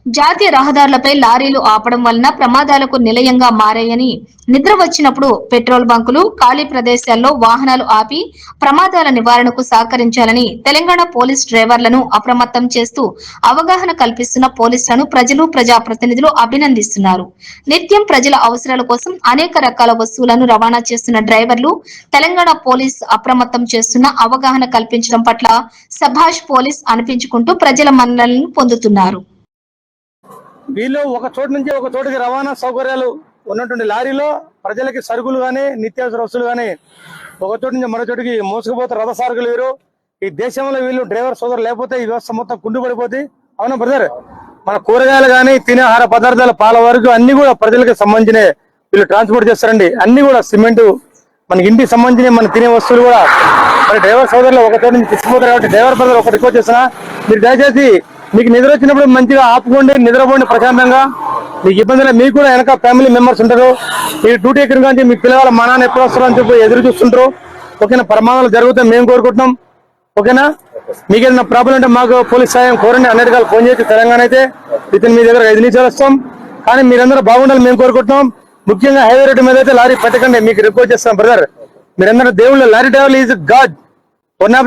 జాతీయ రహదారులపై లారీలు ఆపడం వలన ప్రమాదాలకు నిలయంగా మారాయని, నిద్ర వచ్చినప్పుడు పెట్రోల్ బంకులు, ఖాళీ ప్రదేశాల్లో వాహనాలు ఆపి ప్రమాదాల నివారణకు సహకరించాలని తెలంగాణ పోలీస్ డ్రైవర్లను అప్రమత్తం చేస్తూ అవగాహన కల్పిస్తున్న పోలీసులను ప్రజలు, ప్రజాప్రతినిధులు అభినందిస్తున్నారు. నిత్యం ప్రజల అవసరాల కోసం అనేక రకాల వస్తువులను రవాణా చేస్తున్న డ్రైవర్లు తెలంగాణ పోలీస్ అప్రమత్తం చేస్తున్న అవగాహన కల్పించడం పట్ల సభాష్ పోలీస్ అనిపించుకుంటూ ప్రజల మన్ననలను పొందుతున్నారు. వీళ్ళు ఒక చోటు నుంచి ఒక చోటుకి రవాణా సౌకర్యాలు ఉన్నటువంటి లారీలో ప్రజలకి సరుకులు గానీ నిత్యావసర వస్తువులు గానీ ఒక చోటు నుంచి మరో చోటుకి మోసుకుపోతే రథ సారకులు వీరు. ఈ దేశంలో వీళ్ళు డ్రైవర్ సోదరులు లేకపోతే ఈ వ్యవస్థ మొత్తం కుంటుపడిపోతుంది. అవునా బ్రదర్? మన కూరగాయలు గానీ తినే ఆహార పదార్థాల పాల వరకు అన్ని కూడా ప్రజలకు సంబంధించిన వీళ్ళు ట్రాన్స్పోర్ట్ చేస్తారండి. అన్ని కూడా సిమెంట్ మనకి ఇంటికి సంబంధించిన మన తినే వస్తువులు కూడా మరి డ్రైవర్ సోదరులు ఒక చోటు నుంచి తీసుకుపోతారు. కాబట్టి డ్రైవర్ బ్రదర్ ఒక రిక్వెస్ట్ చేస్తున్నా, మీరు దయచేసి మీకు నిద్ర వచ్చినప్పుడు మంచిగా ఆపుకోండి, నిద్రపోండి ప్రశాంతంగా. మీకు ఇబ్బంది మీకు కూడా వెనక ఫ్యామిలీ మెంబర్స్ ఉంటారు. మీరు డ్యూటీ ఎక్కడ కానీ మీ పిల్లల మా నాన్న ఎప్పుడు వస్తారు అని చెప్పి ఎదురు చూస్తుంటారు. ఓకేనా? ప్రమాదాలు జరుగుతాయి మేము కోరుకుంటున్నాం. ఓకేనా? మీకు ఏదైనా ప్రాబ్లం అంటే మాకు పోలీస్ సాయం కోరండి. అన్నిటికీ ఫోన్ చేసి తెలంగాణ అయితే ఇతను మీ దగ్గర 5 నిమిషాలు వస్తాం. కానీ మీరందరూ బాగుండాలి మేము కోరుకుంటున్నాం. ముఖ్యంగా హైవే రోడ్డు మీద అయితే లారీ పెట్టకండి. మీకు రిక్వెస్ట్ చేస్తాం బ్రదర్. మీరందరూ దేవుళ్ళు, లారీ డ్రైవర్లు ఈజ్ గాడ్.